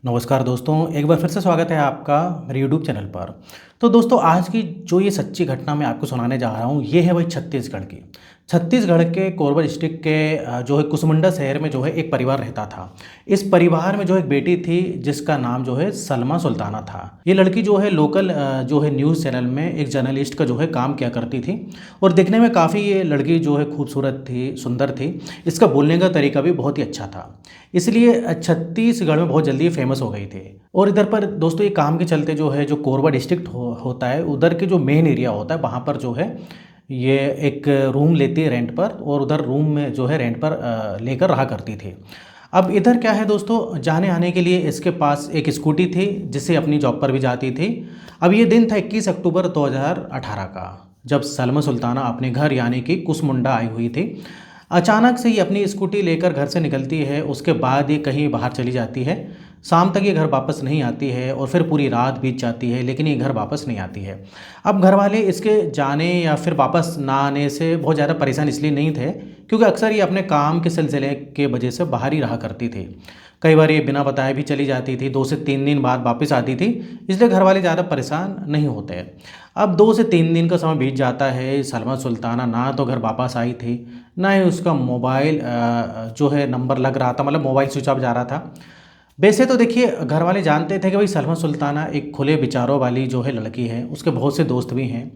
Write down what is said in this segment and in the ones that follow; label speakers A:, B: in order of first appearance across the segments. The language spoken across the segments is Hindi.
A: नमस्कार दोस्तों, एक बार फिर से स्वागत है आपका मेरे यूट्यूब चैनल पर। तो दोस्तों, आज की जो ये सच्ची घटना मैं आपको सुनाने जा रहा हूँ, ये है वही छत्तीसगढ़ की। छत्तीसगढ़ के कोरबा डिस्ट्रिक्ट के जो है कुसमुंडा शहर में जो है एक परिवार रहता था। इस परिवार में जो एक बेटी थी जिसका नाम जो है सलमा सुल्ताना था। ये लड़की जो है लोकल जो है न्यूज़ चैनल में एक जर्नलिस्ट का जो है काम किया करती थी और दिखने में काफ़ी ये लड़की जो है खूबसूरत थी, सुंदर थी। इसका बोलने का तरीका भी बहुत ही अच्छा था, इसलिए छत्तीसगढ़ में बहुत जल्दी ये फेमस हो गई थी। और इधर पर दोस्तों ये काम के चलते जो है जो कोरबा डिस्ट्रिक्ट होता है, उधर के जो मेन एरिया होता है वहाँ पर जो है ये एक रूम लेती है रेंट पर, और उधर रूम में जो है रेंट पर लेकर रहा करती थी। अब इधर क्या है दोस्तों, जाने आने के लिए इसके पास एक स्कूटी थी जिससे अपनी जॉब पर भी जाती थी। अब ये दिन था 21 अक्टूबर 2018 का, जब सलमा सुल्ताना अपने घर यानी कि कुसमुंडा आई हुई थी। अचानक से ये अपनी स्कूटी लेकर घर से निकलती है, उसके बाद ये कहीं बाहर चली जाती है। शाम तक ये घर वापस नहीं आती है और फिर पूरी रात बीत जाती है, लेकिन ये घर वापस नहीं आती है। अब घर वाले इसके जाने या फिर वापस ना आने से बहुत ज़्यादा परेशान इसलिए नहीं थे, क्योंकि अक्सर ये अपने काम के सिलसिले के वजह से बाहर ही रहा करती थी। कई बार ये बिना बताए भी चली जाती थी, 2 से 3 दिन बाद वापस आती थी, इसलिए घर वाले ज़्यादा परेशान नहीं होते। अब 2 से 3 दिन का समय बीत जाता है, सलमा सुल्ताना ना तो घर वापस आई थी, ना ही उसका मोबाइल जो है नंबर लग रहा था, मतलब मोबाइल स्विच ऑफ जा रहा था। वैसे तो देखिए, घर वाले जानते थे कि भाई सलमा सुल्ताना एक खुले विचारों वाली जो है लड़की है, उसके बहुत से दोस्त भी हैं,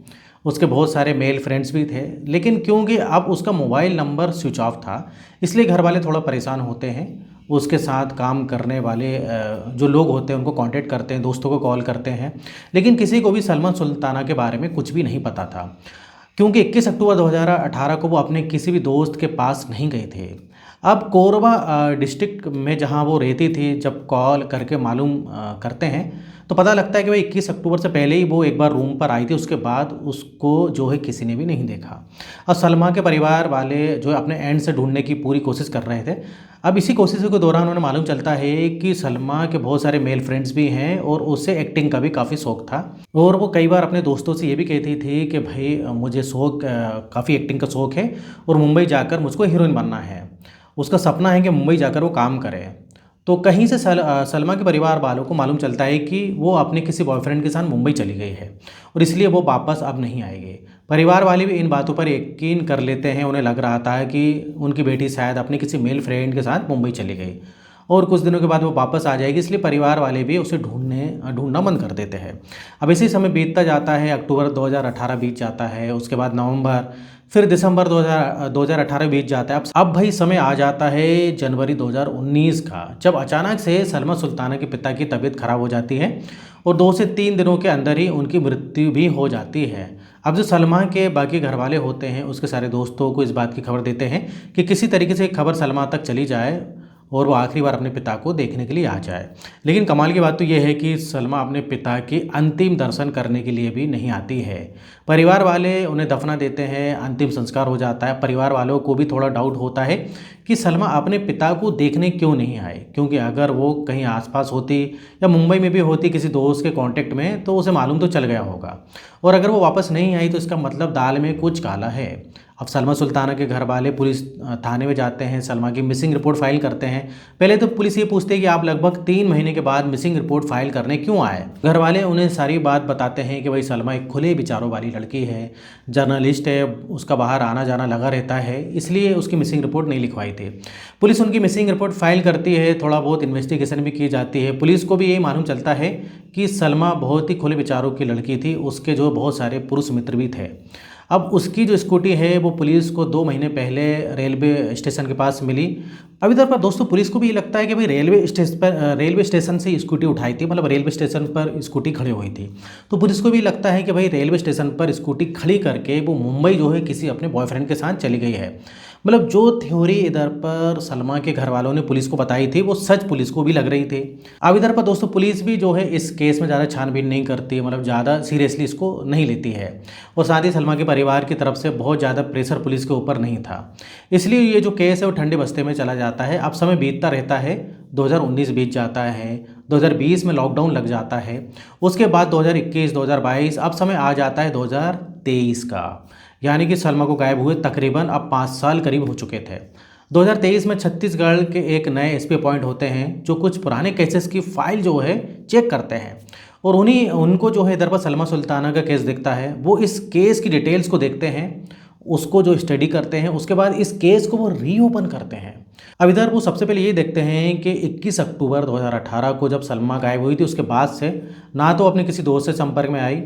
A: उसके बहुत सारे मेल फ्रेंड्स भी थे। लेकिन क्योंकि अब उसका मोबाइल नंबर स्विच ऑफ था, इसलिए घर वाले थोड़ा परेशान होते हैं। उसके साथ काम करने वाले जो लोग होते हैं उनको कांटेक्ट करते हैं, दोस्तों को कॉल करते हैं, लेकिन किसी को भी सलमा सुल्ताना के बारे में कुछ भी नहीं पता था, क्योंकि 21 अक्टूबर 2018 को वो अपने किसी भी दोस्त के पास नहीं गए थे। अब कोरबा डिस्ट्रिक्ट में जहाँ वो रहती थी, जब कॉल करके मालूम करते हैं तो पता लगता है कि भाई 21 अक्टूबर से पहले ही वो एक बार रूम पर आई थी, उसके बाद उसको जो है किसी ने भी नहीं देखा। और सलमा के परिवार वाले जो है अपने एंड से ढूंढने की पूरी कोशिश कर रहे थे। अब इसी कोशिशों के दौरान उन्हें मालूम चलता है कि सलमा के बहुत सारे मेल फ्रेंड्स भी हैं और उसे एक्टिंग का भी काफ़ी शौक था। और वो कई बार अपने दोस्तों से ये भी कहती थी कि भाई मुझे काफ़ी एक्टिंग का शौक है और मुंबई जाकर मुझको हीरोइन बनना है। उसका सपना है कि मुंबई जाकर वो काम करे। तो कहीं से सलमा के परिवार वालों को मालूम चलता है कि वो अपने किसी बॉयफ्रेंड के साथ मुंबई चली गई है और इसलिए वो वापस अब नहीं आएगी। परिवार वाले भी इन बातों पर यकीन कर लेते हैं, उन्हें लग रहा था कि उनकी बेटी शायद अपने किसी मेल फ्रेंड के साथ मुंबई चली गई और कुछ दिनों के बाद वो वापस आ जाएगी, इसलिए परिवार वाले भी उसे ढूंढना बंद कर देते हैं। अब इसी समय बीतता जाता है, अक्टूबर 2018 बीत जाता है, उसके बाद नवंबर, फिर दिसंबर 2018 बीत जाता है। अब भाई समय आ जाता है जनवरी 2019 का, जब अचानक से सलमा सुल्ताना के पिता की तबीयत खराब हो जाती है और 2 से 3 दिनों के अंदर ही उनकी मृत्यु भी हो जाती है। अब जो सलमा के बाकी घर वाले होते हैं, उसके सारे दोस्तों को इस बात की खबर देते हैं कि किसी तरीके से खबर सलमा तक चली जाए और वो आखिरी बार अपने पिता को देखने के लिए आ जाए। लेकिन कमाल की बात तो ये है कि सलमा अपने पिता की अंतिम दर्शन करने के लिए भी नहीं आती है। परिवार वाले उन्हें दफना देते हैं, अंतिम संस्कार हो जाता है। परिवार वालों को भी थोड़ा डाउट होता है कि सलमा अपने पिता को देखने क्यों नहीं आए, क्योंकि अगर वो कहीं आसपास होती या मुंबई में भी होती किसी दोस्त के कांटेक्ट में, तो उसे मालूम तो चल गया होगा। और अगर वो वापस नहीं आई तो इसका मतलब दाल में कुछ काला है। अब सलमा सुल्ताना के घर वाले पुलिस थाने में जाते हैं, सलमा की मिसिंग रिपोर्ट फाइल करते हैं। पहले तो पुलिस ये पूछती है कि आप लगभग 3 महीने के बाद मिसिंग रिपोर्ट फाइल करने क्यों आए। घर वाले उन्हें सारी बात बताते हैं कि भाई सलमा एक खुले विचारों वाली लड़की है, जर्नलिस्ट है, उसका बाहर आना जाना लगा रहता है, इसलिए उसकी मिसिंग रिपोर्ट नहीं लिखवाई थी। पुलिस उनकी मिसिंग रिपोर्ट फाइल करती है, थोड़ा बहुत इन्वेस्टिगेशन भी की जाती है। पुलिस को भी यही मालूम चलता है कि सलमा बहुत ही खुले विचारों की लड़की थी, उसके जो बहुत सारे पुरुष मित्र भी थे। अब उसकी जो स्कूटी है वो पुलिस को 2 महीने पहले रेलवे स्टेशन के पास मिली। अब इधर पर दोस्तों पुलिस को भी ये लगता है कि भाई रेलवे स्टेशन से स्कूटी उठाई थी, मतलब रेलवे स्टेशन पर स्कूटी खड़ी हुई थी। तो पुलिस को भी लगता है कि भाई रेलवे स्टेशन पर स्कूटी खड़ी करके वो मुंबई जो है किसी अपने बॉयफ्रेंड के साथ चली गई है। मतलब जो थ्योरी इधर पर सलमा के घर वालों ने पुलिस को बताई थी वो सच पुलिस को भी लग रही थी। अब इधर पर दोस्तों पुलिस भी जो है इस केस में ज़्यादा छानबीन नहीं करती, मतलब ज़्यादा सीरियसली इसको नहीं लेती है। और साथ ही सलमा के परिवार की तरफ से बहुत ज़्यादा प्रेशर पुलिस के ऊपर नहीं था, इसलिए ये जो केस है वो ठंडे बस्ते में चला जाता है। अब समय बीतता रहता है, 2019 बीत जाता है, 2020 में लॉकडाउन लग जाता है, उसके बाद 2021, 2022, अब समय आ जाता है 2023 का, यानी कि सलमा को गायब हुए तकरीबन अब 5 साल करीब हो चुके थे। 2023 में छत्तीसगढ़ के एक नए एसपी अपॉइंट होते हैं जो कुछ पुराने केसेस की फाइल जो है चेक करते हैं, और उनको जो है इधर पर सलमा सुल्ताना का केस दिखता है। वो इस केस की डिटेल्स को देखते हैं, उसको जो स्टडी करते हैं, उसके बाद इस केस को वो रीओपन करते हैं। अब इधर वो सबसे पहले ये देखते हैं कि 21 अक्टूबर 2018 को जब सलमा गायब हुई थी, उसके बाद से ना तो अपने किसी दोस्त से संपर्क में आई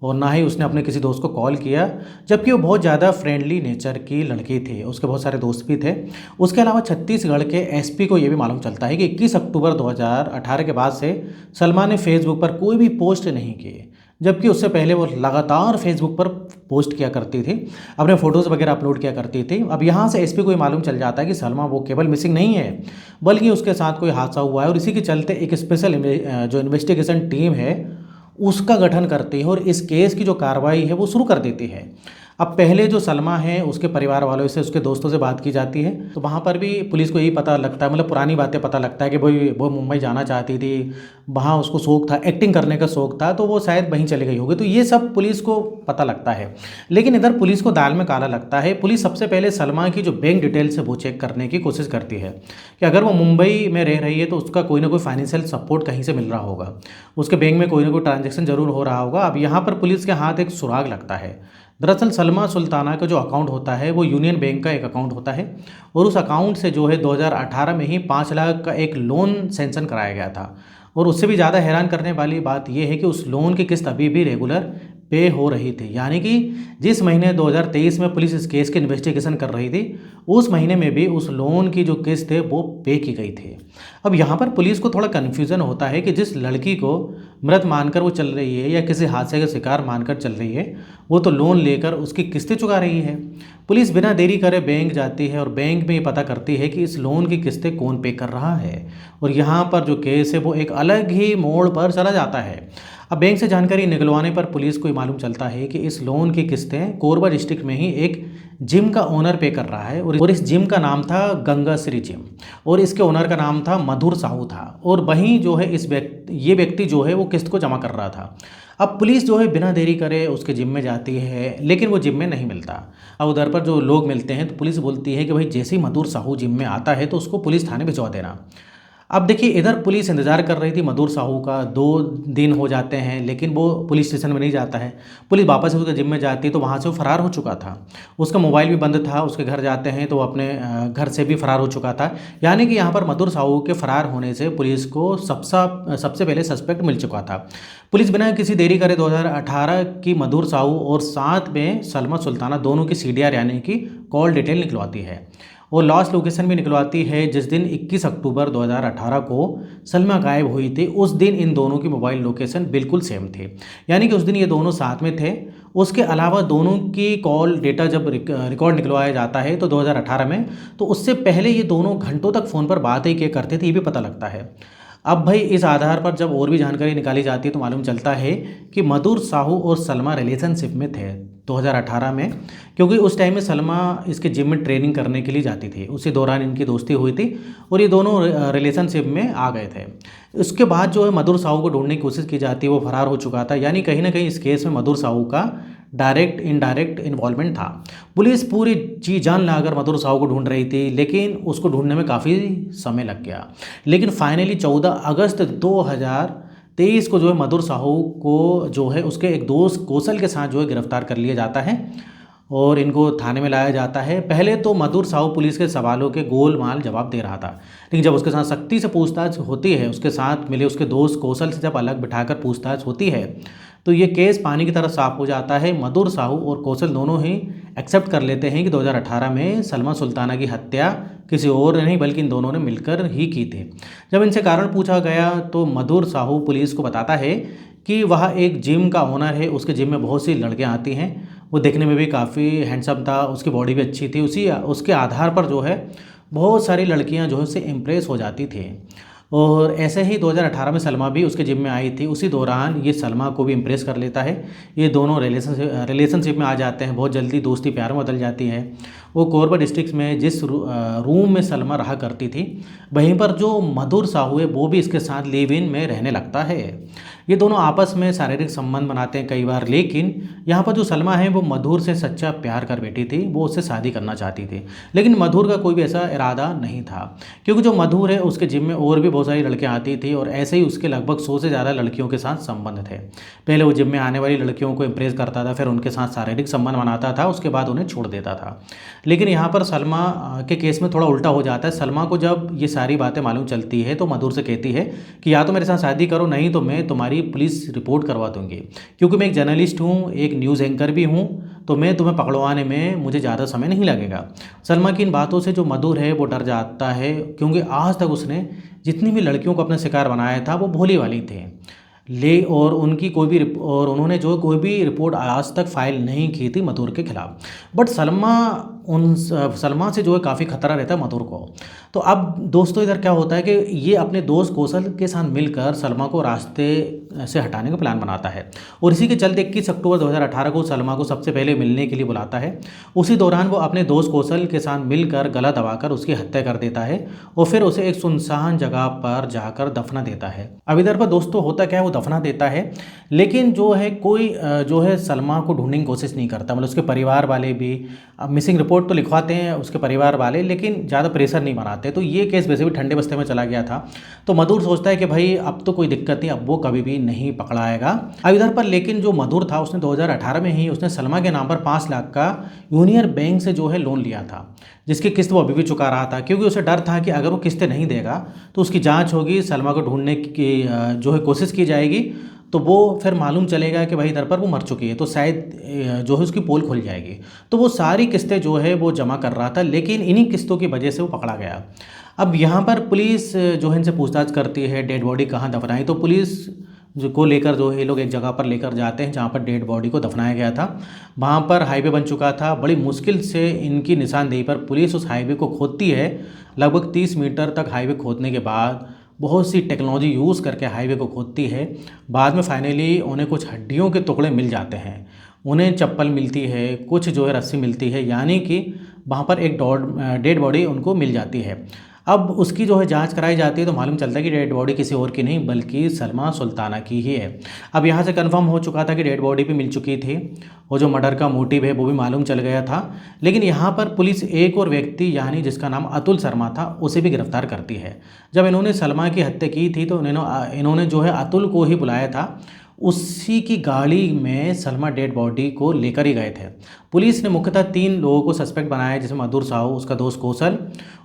A: और ना ही उसने अपने किसी दोस्त को कॉल किया, जबकि वो बहुत ज़्यादा फ्रेंडली नेचर की लड़की थी, उसके बहुत सारे दोस्त भी थे। उसके अलावा छत्तीसगढ़ के एसपी को ये भी मालूम चलता है कि 21 अक्टूबर 2018 के बाद से सलमा ने फेसबुक पर कोई भी पोस्ट नहीं की, जबकि उससे पहले वो लगातार फेसबुक पर पोस्ट किया करती थी, अपने फ़ोटोज़ वगैरह अपलोड किया करती थी। अब यहाँ से एसपी को ये मालूम चल जाता है कि सलमा वो केवल मिसिंग नहीं है, बल्कि उसके साथ कोई हादसा हुआ है, और इसी के चलते एक स्पेशल जो इन्वेस्टिगेशन टीम है उसका गठन करती है और इस केस की जो कार्रवाई है वो शुरू कर देती है। अब पहले जो सलमा है उसके परिवार वालों से, उसके दोस्तों से बात की जाती है, तो वहाँ पर भी पुलिस को यही पता लगता है, मतलब पुरानी बातें पता लगता है कि भाई वो मुंबई जाना चाहती थी, वहाँ उसको शौक था, एक्टिंग करने का शौक था, तो वो शायद वहीं चली गई होगी। तो ये सब पुलिस को पता लगता है। लेकिन इधर पुलिस को दाल में काला लगता है। पुलिस सबसे पहले सलमा की जो बैंक डिटेल्स है वो चेक करने की कोशिश करती है कि अगर वो मुंबई में रह रही है तो उसका कोई ना कोई फाइनेंशियल सपोर्ट कहीं से मिल रहा होगा, उसके बैंक में कोई ना कोई ट्रांजेक्शन जरूर हो रहा होगा। अब यहाँ पर पुलिस के हाथ एक सुराग लगता है। दरअसल सलमा सुल्ताना का जो अकाउंट होता है वो यूनियन बैंक का एक अकाउंट होता है, और उस अकाउंट से जो है 2018 में ही 5 लाख का एक लोन सेंक्शन कराया गया था। और उससे भी ज़्यादा हैरान करने वाली बात यह है कि उस लोन की किस्त अभी भी रेगुलर पे हो रही थी, यानी कि जिस महीने 2023 में पुलिस इस केस की इन्वेस्टिगेशन कर रही थी, उस महीने में भी उस लोन की जो किस्त है वो पे की गई थी। अब यहाँ पर पुलिस को थोड़ा कन्फ्यूज़न होता है कि जिस लड़की को मृत मानकर वो चल रही है या किसी हादसे का शिकार मानकर चल रही है, वो तो लोन लेकर उसकी किस्तें चुका रही है। पुलिस बिना देरी करे बैंक जाती है और बैंक में ये पता करती है कि इस लोन की किस्तें कौन पे कर रहा है, और यहाँ पर जो केस है वो एक अलग ही मोड़ पर चला जाता है। अब बैंक से जानकारी निकलवाने पर पुलिस को ये मालूम चलता है कि इस लोन की किस्तें कोरबा डिस्ट्रिक्ट में ही एक जिम का ओनर पे कर रहा है, और इस जिम का नाम था गंगा श्री जिम, और इसके ओनर का नाम था मधुर साहू था। और वहीं जो है ये व्यक्ति जो है वो किस्त को जमा कर रहा था। अब पुलिस जो है बिना देरी करे उसके जिम में जाती है, लेकिन वो जिम में नहीं मिलता। अब उधर पर जो लोग मिलते हैं तो पुलिस बोलती है कि भाई जैसे ही मधुर साहू जिम में आता है तो उसको पुलिस थाने भिजवा देना। अब देखिए, इधर पुलिस इंतजार कर रही थी मधुर साहू का, 2 दिन हो जाते हैं, लेकिन वो पुलिस स्टेशन में नहीं जाता है। पुलिस वापस उसके जिम में जाती है तो वहाँ से वो फरार हो चुका था, उसका मोबाइल भी बंद था। उसके घर जाते हैं तो वो अपने घर से भी फरार हो चुका था, यानी कि यहाँ पर मधुर साहू के फरार होने से पुलिस को सबसे पहले सस्पेक्ट मिल चुका था। पुलिस बिना किसी देरी करे 2018 की मधुर साहू और साथ में सलमा सुल्ताना दोनों की CDR यानी कि कॉल डिटेल निकलवाती है, और लॉस्ट लोकेशन भी निकलवाती है। जिस दिन 21 अक्टूबर 2018 को सलमा गायब हुई थी, उस दिन इन दोनों की मोबाइल लोकेशन बिल्कुल सेम थे, यानी कि उस दिन ये दोनों साथ में थे। उसके अलावा दोनों की कॉल डेटा जब रिकॉर्ड निकलवाया जाता है तो 2018 में, तो उससे पहले ये दोनों घंटों तक फ़ोन पर बात ही किया करते थे, ये भी पता लगता है। अब भाई इस आधार पर जब और भी जानकारी निकाली जाती है तो मालूम चलता है कि मधुर साहू और सलमा रिलेशनशिप में थे 2018 में, क्योंकि उस टाइम में सलमा इसके जिम में ट्रेनिंग करने के लिए जाती थी। उसी दौरान इनकी दोस्ती हुई थी और ये दोनों रिलेशनशिप में आ गए थे। उसके बाद जो है मधुर साहू को ढूंढने की कोशिश की जाती है, वो फरार हो चुका था, यानी कहीं ना कहीं इस केस में मधुर साहू का डायरेक्ट इनडायरेक्ट इन्वॉल्वमेंट था। पुलिस पूरी जी जान लगाकर मधुर साहू को ढूंढ रही थी, लेकिन उसको ढूंढने में काफ़ी समय लग गया। लेकिन फाइनली 14 अगस्त 2023 को जो है मधुर साहू को जो है उसके एक दोस्त कौशल के साथ जो है गिरफ्तार कर लिया जाता है और इनको थाने में लाया जाता है। पहले तो मधुर साहू पुलिस के सवालों के गोलमाल जवाब दे रहा था, लेकिन जब उसके साथ सख्ती से पूछताछ होती है, उसके साथ मिले उसके दोस्त कौशल से जब अलग बिठाकर पूछताछ होती है, तो ये केस पानी की तरह साफ हो जाता है। मधुर साहू और कौशल दोनों ही एक्सेप्ट कर लेते हैं कि 2018 में सलमा सुल्ताना की हत्या किसी और ने नहीं बल्कि इन दोनों ने मिलकर ही की थी। जब इनसे कारण पूछा गया तो मधुर साहू पुलिस को बताता है कि वह एक जिम का ओनर है, उसके जिम में बहुत सी लड़कियां आती हैं, वो देखने में भी काफ़ी हैंडसम था, उसकी बॉडी भी अच्छी थी। उसके आधार पर जो है बहुत सारी लड़कियां जो है उससे इम्प्रेस हो जाती थी। और ऐसे ही 2018 में सलमा भी उसके जिम में आई थी। उसी दौरान ये सलमा को भी इम्प्रेस कर लेता है। ये दोनों रिलेशनशिप में आ जाते हैं, बहुत जल्दी दोस्ती प्यार में बदल जाती है। वो कोरबा डिस्ट्रिक्ट में जिस रूम में सलमा रहा करती थी, वहीं पर जो मधुर साहू है वो भी इसके साथ लिव इन में रहने लगता है। ये दोनों आपस में शारीरिक संबंध बनाते हैं कई बार, लेकिन यहाँ पर जो सलमा है वो मधुर से सच्चा प्यार कर बैठी थी, वो उससे शादी करना चाहती थी। लेकिन मधुर का कोई भी ऐसा इरादा नहीं था, क्योंकि जो मधुर है उसके जिम में और भी बहुत सारी लड़कियाँ आती थी और ऐसे ही उसके लगभग 100 से ज़्यादा लड़कियों के साथ संबंध थे। पहले वो जिम में आने वाली लड़कियों को इम्प्रेस करता था, फिर उनके साथ शारीरिक संबंध बनाता था, उसके बाद उन्हें छोड़ देता था। लेकिन यहाँ पर सलमा के केस में थोड़ा उल्टा हो जाता है। सलमा को जब ये सारी बातें मालूम चलती है तो मधुर से कहती है कि या तो मेरे साथ शादी करो, नहीं तो मैं तुम्हारी पुलिस रिपोर्ट करवा दूंगी, क्योंकि मैं एक जर्नलिस्ट हूँ, एक न्यूज़ एंकर भी हूँ, तो मैं तुम्हें पकड़वाने में मुझे ज़्यादा समय नहीं लगेगा। सलमा की इन बातों से जो मधुर है वो डर जाता है, क्योंकि आज तक उसने जितनी भी लड़कियों को अपना शिकार बनाया था वो भोली वाली थे ले और उनकी कोई भी और उन्होंने जो कोई भी रिपोर्ट आज तक फाइल नहीं की थी मधुर के खिलाफ। बट सलमा से जो है काफ़ी खतरा रहता है मधुर को। तो अब दोस्तों इधर क्या होता है कि ये अपने दोस्त कौशल के साथ मिलकर सलमा को रास्ते से हटाने का प्लान बनाता है और इसी के चलते 21 अक्टूबर 2018 को सलमा को सबसे पहले मिलने के लिए बुलाता है। उसी दौरान वो अपने दोस्त कौशल के साथ मिलकर गला दबाकर उसकी हत्या कर देता है और फिर उसे एक सुनसान जगह पर जाकर दफना देता है। अब इधर पर दोस्तों होता क्या है, वो दफना देता है, लेकिन जो है कोई जो है सलमा को ढूंढने की कोशिश नहीं करता। मतलब उसके परिवार वाले भी मिसिंग रिपोर्ट तो लिखवाते हैं उसके परिवार वाले, लेकिन ज़्यादा प्रेशर नहीं बनाते। तो ये केस वैसे भी ठंडे बस्ते में चला गया था, तो मधुर सोचता है कि भाई अब तो कोई दिक्कत नहीं, अब वो कभी भी नहीं पकड़ाएगा। अब इधर पर लेकिन जो मधुर था उसने 2018 में ही उसने सलमा के नाम पर 5 लाख का यूनियन बैंक से जो है लोन लिया था, जिसकी किस्त वो अभी भी चुका रहा था, क्योंकि उसे डर था कि अगर वो किस्तें नहीं देगा तो उसकी जांच होगी, सलमा को ढूंढने की जो है कोशिश की जाएगी, तो वो फिर मालूम चलेगा कि भाई इधर पर वो मर चुकी है, तो शायद जो है उसकी पोल खुल जाएगी। तो वो सारी किस्तें जो है वो जमा कर रहा था, लेकिन इन्हीं किस्तों की वजह से वो पकड़ा गया। अब यहाँ पर पुलिस जो है इनसे पूछताछ करती है डेड बॉडी कहाँ दफनाई, तो पुलिस जो को लेकर जो है ये लोग एक जगह पर लेकर जाते हैं जहाँ पर डेड बॉडी को दफनाया गया था। वहाँ पर हाईवे बन चुका था, बड़ी मुश्किल से इनकी निशानदेही पर पुलिस उस हाईवे को खोदती है। लगभग 30 मीटर तक हाईवे खोदने के बाद बहुत सी टेक्नोलॉजी यूज़ करके हाईवे को खोदती है। बाद में फाइनली उन्हें कुछ हड्डियों के टुकड़े मिल जाते हैं, उन्हें चप्पल मिलती है, कुछ जो है रस्सी मिलती है, यानी कि वहाँ पर एक डेड बॉडी उनको मिल जाती है। अब उसकी जो है जांच कराई जाती है तो मालूम चलता है कि डेड बॉडी किसी और की नहीं बल्कि सलमा सुल्ताना की ही है। अब यहाँ से कंफर्म हो चुका था कि डेड बॉडी भी मिल चुकी थी और जो मर्डर का मोटिव है वो भी मालूम चल गया था। लेकिन यहाँ पर पुलिस एक और व्यक्ति यानी जिसका नाम अतुल शर्मा था उसे भी गिरफ्तार करती है। जब इन्होंने सलमा की हत्या की थी तो इन्होंने जो है अतुल को ही बुलाया था, उसी की गाड़ी में सलमा डेड बॉडी को लेकर ही गए थे। पुलिस ने मुख्यतः 3 लोगों को सस्पेक्ट बनाया, जिसमें मधुर साहू, उसका दोस्त कौशल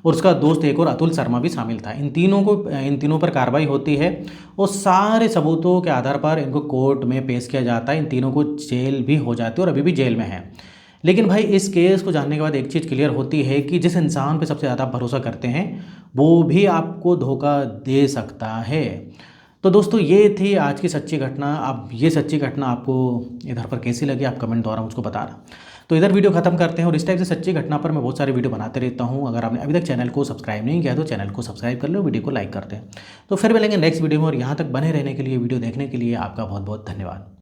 A: और उसका दोस्त एक और अतुल शर्मा भी शामिल था। इन तीनों पर कार्रवाई होती है और सारे सबूतों के आधार पर इनको कोर्ट में पेश किया जाता है। इन तीनों को जेल भी हो जाती है और अभी भी जेल में है। लेकिन भाई इस केस को जानने के बाद एक चीज़ क्लियर होती है कि जिस इंसान पर सबसे ज़्यादा भरोसा करते हैं वो भी आपको धोखा दे सकता है। तो दोस्तों ये थी आज की सच्ची घटना। अब ये सच्ची घटना आपको इधर पर कैसी लगी आप कमेंट द्वारा मुझको बताना। तो इधर वीडियो खत्म करते हैं और इस टाइप से सच्ची घटना पर मैं बहुत सारी वीडियो बनाते रहता हूँ। अगर आपने अभी तक चैनल को सब्सक्राइब नहीं किया तो चैनल को सब्सक्राइब कर लो, वीडियो को लाइक करते हैं। तो फिर मिलेंगे नेक्स्ट वीडियो में और यहाँ तक बने रहने के लिए, वीडियो देखने के लिए आपका बहुत बहुत धन्यवाद।